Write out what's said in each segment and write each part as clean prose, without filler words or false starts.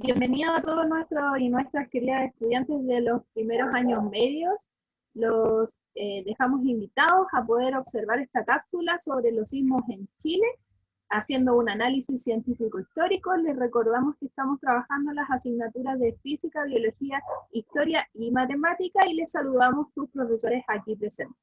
Bienvenido a todos nuestros y nuestras queridas estudiantes de los primeros años medios. Los dejamos invitados a poder observar esta cápsula sobre los sismos en Chile, haciendo un análisis científico histórico. Les recordamos que estamos trabajando en las asignaturas de física, biología, historia y matemática, y les saludamos sus profesores aquí presentes.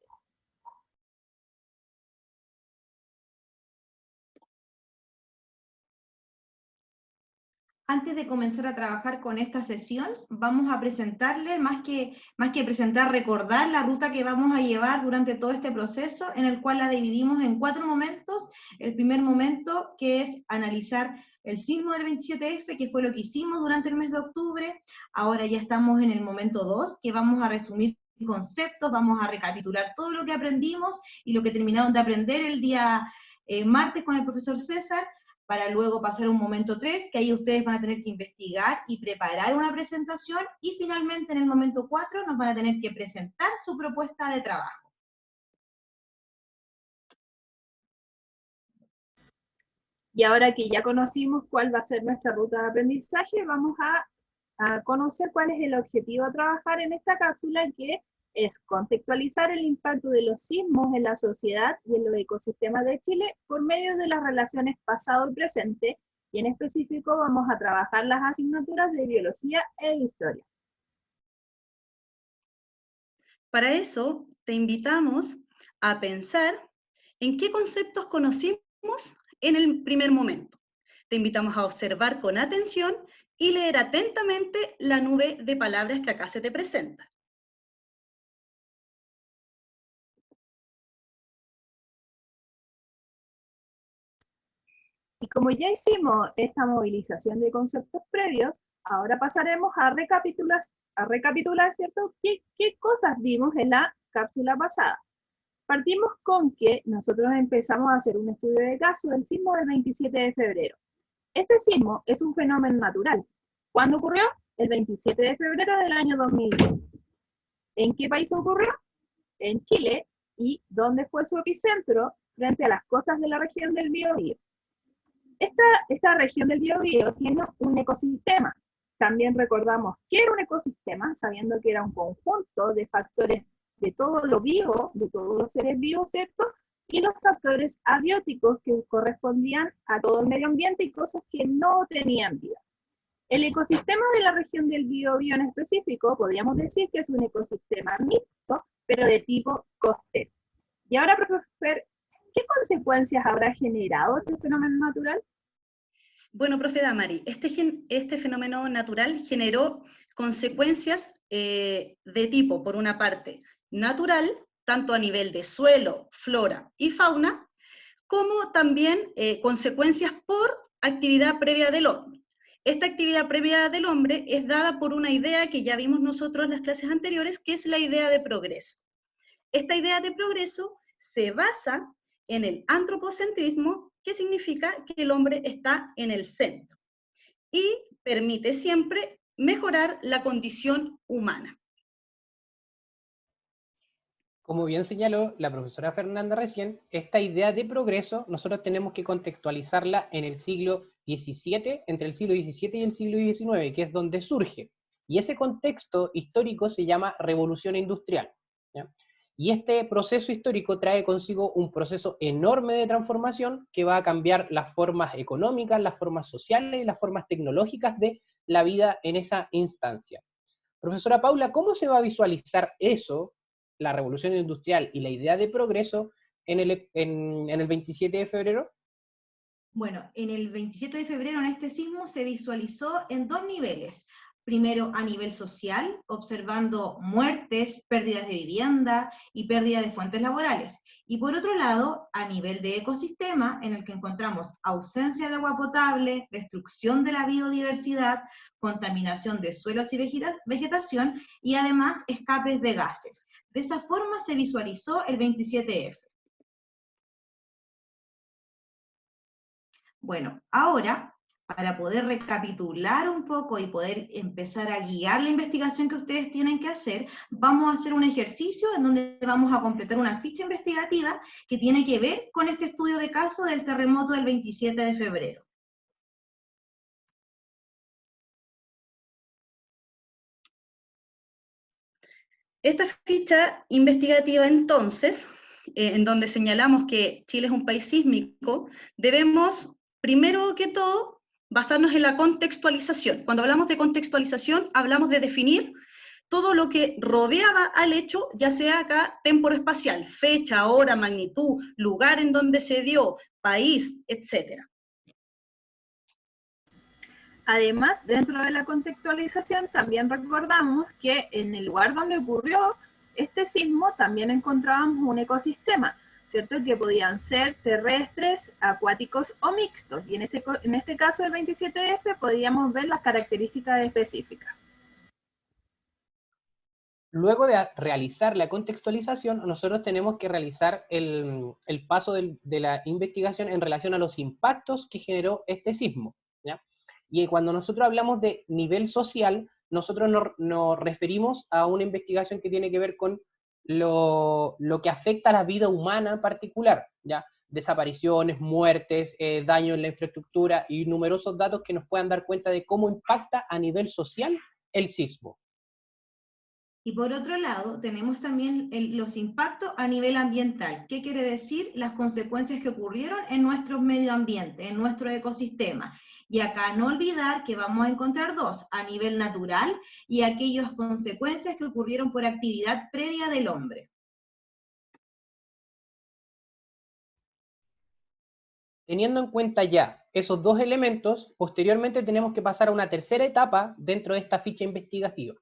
Antes de comenzar a trabajar con esta sesión, vamos a presentarle, más que presentar, recordar la ruta que vamos a llevar durante todo este proceso, en el cual la dividimos en 4 momentos. El primer momento, que es analizar el sismo del 27F, que fue lo que hicimos durante el mes de octubre. Ahora ya estamos en el momento 2, que vamos a resumir conceptos, vamos a recapitular todo lo que aprendimos y lo que terminaron de aprender el día martes con el profesor César, para luego pasar a un momento 3, que ahí ustedes van a tener que investigar y preparar una presentación, y finalmente en el momento 4 nos van a tener que presentar su propuesta de trabajo. Y ahora que ya conocimos cuál va a ser nuestra ruta de aprendizaje, vamos a conocer cuál es el objetivo a trabajar en esta cápsula, que es contextualizar el impacto de los sismos en la sociedad y en los ecosistemas de Chile por medio de las relaciones pasado y presente, y en específico vamos a trabajar las asignaturas de biología e historia. Para eso, te invitamos a pensar en qué conceptos conocimos en el primer momento. Te invitamos a observar con atención y leer atentamente la nube de palabras que acá se te presenta. Y como ya hicimos esta movilización de conceptos previos, ahora pasaremos a recapitular, ¿cierto? ¿Qué cosas vimos en la cápsula pasada? Partimos con que nosotros empezamos a hacer un estudio de caso del sismo del 27 de febrero. Este sismo es un fenómeno natural. ¿Cuándo ocurrió? El 27 de febrero del año 2010. ¿En qué país ocurrió? En Chile. ¿Y dónde fue su epicentro? Frente a las costas de la región del Biobío. Esta región del Biobío tiene un ecosistema. También recordamos qué era un ecosistema, sabiendo que era un conjunto de factores de todo lo vivo, de todos los seres vivos, ¿cierto? Y los factores abióticos, que correspondían a todo el medio ambiente y cosas que no tenían vida. El ecosistema de la región del Biobío en específico, podríamos decir que es un ecosistema mixto, pero de tipo costero. Y ahora, profesor, ¿qué consecuencias habrá generado este fenómeno natural? Bueno, profe Damari, este fenómeno natural generó consecuencias de tipo, por una parte, natural, tanto a nivel de suelo, flora y fauna, como también consecuencias por actividad previa del hombre. Esta actividad previa del hombre es dada por una idea que ya vimos nosotros en las clases anteriores, que es la idea de progreso. Esta idea de progreso se basa en el antropocentrismo, que significa que el hombre está en el centro y permite siempre mejorar la condición humana. Como bien señaló la profesora Fernanda recién, esta idea de progreso nosotros tenemos que contextualizarla en el siglo XVII, entre el siglo XVII y el siglo XIX, que es donde surge. Y ese contexto histórico se llama Revolución Industrial, ¿ya? Y este proceso histórico trae consigo un proceso enorme de transformación que va a cambiar las formas económicas, las formas sociales y las formas tecnológicas de la vida en esa instancia. Profesora Paula, ¿cómo se va a visualizar eso, la revolución industrial y la idea de progreso, en el 27 de febrero? Bueno, en el 27 de febrero, en este sismo, se visualizó en 2 niveles. Primero, a nivel social, observando muertes, pérdidas de vivienda y pérdida de fuentes laborales. Y por otro lado, a nivel de ecosistema, en el que encontramos ausencia de agua potable, destrucción de la biodiversidad, contaminación de suelos y vegetación, y además escapes de gases. De esa forma se visualizó el 27F. Bueno, ahora, para poder recapitular un poco y poder empezar a guiar la investigación que ustedes tienen que hacer, vamos a hacer un ejercicio en donde vamos a completar una ficha investigativa que tiene que ver con este estudio de caso del terremoto del 27 de febrero. Esta ficha investigativa, entonces, en donde señalamos que Chile es un país sísmico, debemos, primero que todo, basarnos en la contextualización. Cuando hablamos de contextualización, hablamos de definir todo lo que rodeaba al hecho, ya sea acá temporoespacial, fecha, hora, magnitud, lugar en donde se dio, país, etc. Además, dentro de la contextualización, también recordamos que en el lugar donde ocurrió este sismo también encontrábamos un ecosistema, ¿cierto? Que podían ser terrestres, acuáticos o mixtos. Y en este caso, el 27F, podíamos ver las características específicas. Luego de realizar la contextualización, nosotros tenemos que realizar el paso de la investigación en relación a los impactos que generó este sismo, ¿ya? Y cuando nosotros hablamos de nivel social, nosotros nos referimos a una investigación que tiene que ver con lo que afecta a la vida humana en particular, ¿ya? Desapariciones, muertes, daño en la infraestructura y numerosos datos que nos puedan dar cuenta de cómo impacta a nivel social el sismo. Y por otro lado, tenemos también los impactos a nivel ambiental. ¿Qué quiere decir? Las consecuencias que ocurrieron en nuestro medio ambiente, en nuestro ecosistema. Y acá no olvidar que vamos a encontrar dos, a nivel natural y aquellas consecuencias que ocurrieron por actividad previa del hombre. Teniendo en cuenta ya esos dos elementos, posteriormente tenemos que pasar a una tercera etapa dentro de esta ficha investigativa,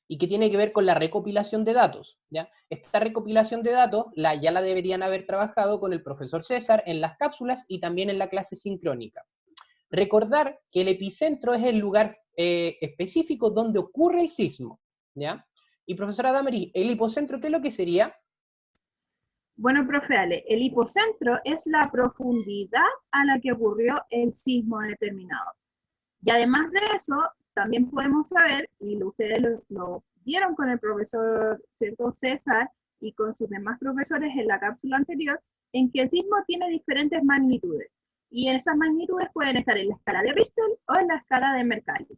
y que tiene que ver con la recopilación de datos, ¿ya? Esta recopilación de datos ya la deberían haber trabajado con el profesor César en las cápsulas y también en la clase sincrónica. Recordar que el epicentro es el lugar específico donde ocurre el sismo, ¿ya? Y profesora Damaris, ¿el hipocentro qué es lo que sería? Bueno, profe Ale, el hipocentro es la profundidad a la que ocurrió el sismo determinado. Y además de eso, también podemos saber, y ustedes lo vieron con el profesor, ¿cierto?, César, y con sus demás profesores en la cápsula anterior, en que el sismo tiene diferentes magnitudes. Y esas magnitudes pueden estar en la escala de Richter o en la escala de Mercalli.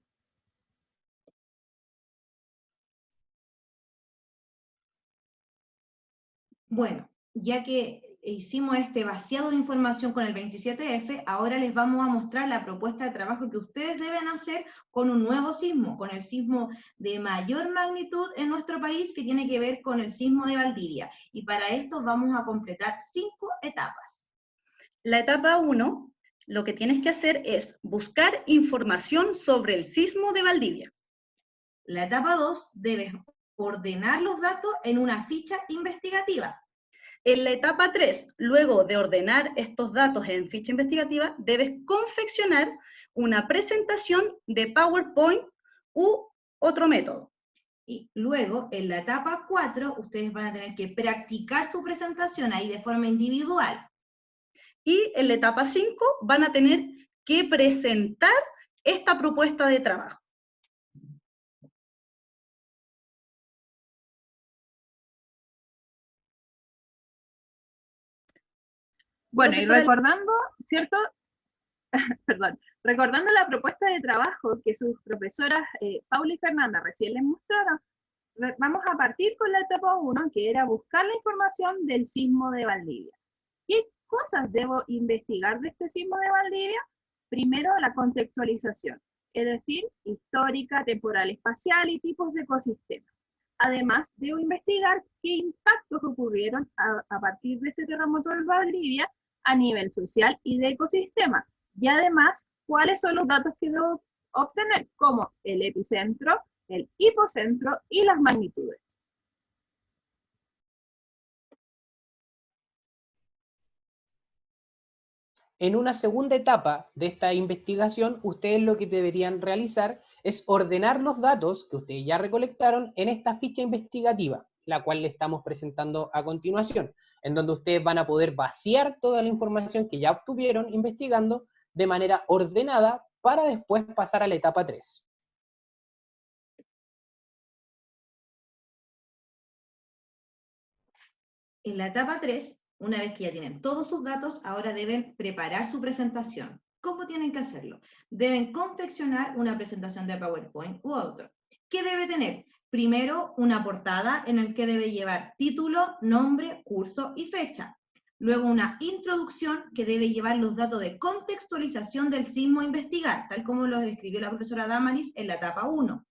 Bueno, ya que hicimos este vaciado de información con el 27F, ahora les vamos a mostrar la propuesta de trabajo que ustedes deben hacer con un nuevo sismo, con el sismo de mayor magnitud en nuestro país, que tiene que ver con el sismo de Valdivia. Y para esto vamos a completar 5 etapas. La etapa 1, lo que tienes que hacer es buscar información sobre el sismo de Valdivia. La etapa 2, debes ordenar los datos en una ficha investigativa. En la etapa 3, luego de ordenar estos datos en ficha investigativa, debes confeccionar una presentación de PowerPoint u otro método. Y luego, en la etapa 4, ustedes van a tener que practicar su presentación ahí de forma individual. Y en la etapa 5 van a tener que presentar esta propuesta de trabajo. Bueno, y recordando, ¿cierto? Perdón, recordando la propuesta de trabajo que sus profesoras Paula y Fernanda recién les mostraron, vamos a partir con la etapa 1, que era buscar la información del sismo de Valdivia. ¿Qué cosas debo investigar de este sismo de Valdivia? Primero, la contextualización, es decir, histórica, temporal, espacial y tipos de ecosistemas. Además, debo investigar qué impactos ocurrieron a partir de este terremoto de Valdivia a nivel social y de ecosistema. Y además, cuáles son los datos que debo obtener, como el epicentro, el hipocentro y las magnitudes. En una segunda etapa de esta investigación, ustedes lo que deberían realizar es ordenar los datos que ustedes ya recolectaron en esta ficha investigativa, la cual le estamos presentando a continuación, en donde ustedes van a poder vaciar toda la información que ya obtuvieron investigando de manera ordenada para después pasar a la etapa 3. En la etapa 3, una vez que ya tienen todos sus datos, ahora deben preparar su presentación. ¿Cómo tienen que hacerlo? Deben confeccionar una presentación de PowerPoint u otro. ¿Qué debe tener? Primero, una portada en el que debe llevar título, nombre, curso y fecha. Luego, una introducción que debe llevar los datos de contextualización del sismo a investigar, tal como lo describió la profesora Damaris en la etapa 1.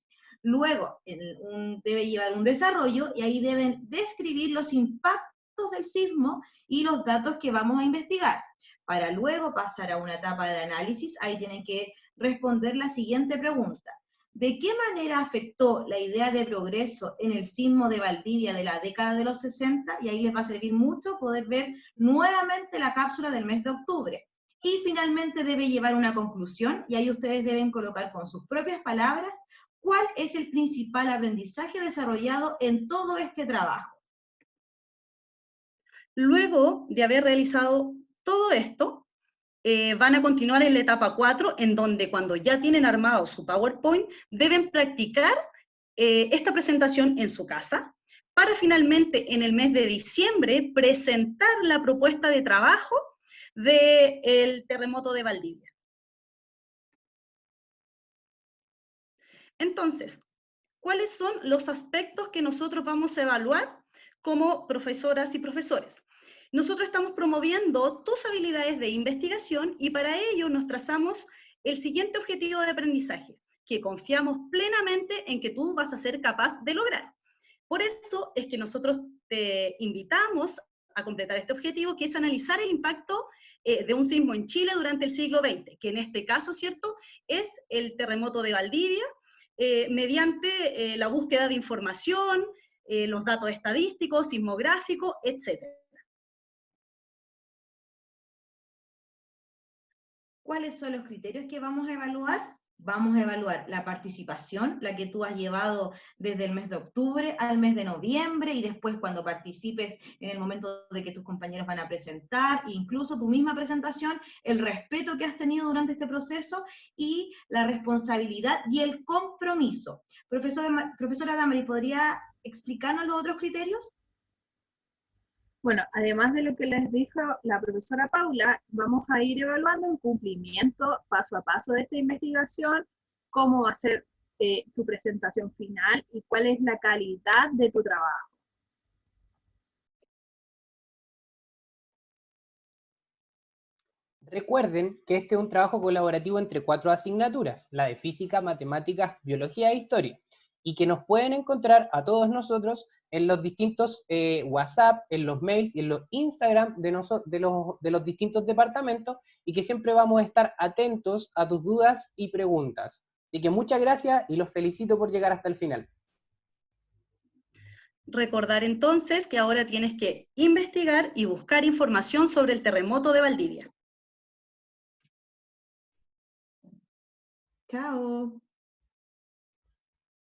Luego, debe llevar un desarrollo y ahí deben describir los impactos del sismo y los datos que vamos a investigar. Para luego pasar a una etapa de análisis, ahí tienen que responder la siguiente pregunta. ¿De qué manera afectó la idea de progreso en el sismo de Valdivia de la década de los 60? Y ahí les va a servir mucho poder ver nuevamente la cápsula del mes de octubre. Y finalmente debe llevar una conclusión, y ahí ustedes deben colocar con sus propias palabras cuál es el principal aprendizaje desarrollado en todo este trabajo. Luego de haber realizado todo esto, van a continuar en la etapa 4, en donde cuando ya tienen armado su PowerPoint, deben practicar esta presentación en su casa, para finalmente en el mes de diciembre presentar la propuesta de trabajo del terremoto de Valdivia. Entonces, ¿cuáles son los aspectos que nosotros vamos a evaluar como profesoras y profesores? Nosotros estamos promoviendo tus habilidades de investigación y para ello nos trazamos el siguiente objetivo de aprendizaje, que confiamos plenamente en que tú vas a ser capaz de lograr. Por eso es que nosotros te invitamos a completar este objetivo, que es analizar el impacto de un sismo en Chile durante el siglo XX, que en este caso, ¿cierto?, es el terremoto de Valdivia, mediante la búsqueda de información, los datos estadísticos, sismográficos, etc. ¿Cuáles son los criterios que vamos a evaluar? Vamos a evaluar la participación, la que tú has llevado desde el mes de octubre al mes de noviembre, y después cuando participes en el momento de que tus compañeros van a presentar, incluso tu misma presentación, el respeto que has tenido durante este proceso y la responsabilidad y el compromiso. Profesora Damaris, ¿podría explicarnos los otros criterios? Bueno, además de lo que les dijo la profesora Paula, vamos a ir evaluando el cumplimiento paso a paso de esta investigación, cómo va a ser tu presentación final y cuál es la calidad de tu trabajo. Recuerden que este es un trabajo colaborativo entre 4 asignaturas, la de física, matemáticas, biología e historia, y que nos pueden encontrar a todos nosotros en los distintos WhatsApp, en los mails y en los Instagram de los distintos departamentos, y que siempre vamos a estar atentos a tus dudas y preguntas. Así que muchas gracias y los felicito por llegar hasta el final. Recordar entonces que ahora tienes que investigar y buscar información sobre el terremoto de Valdivia. Chao.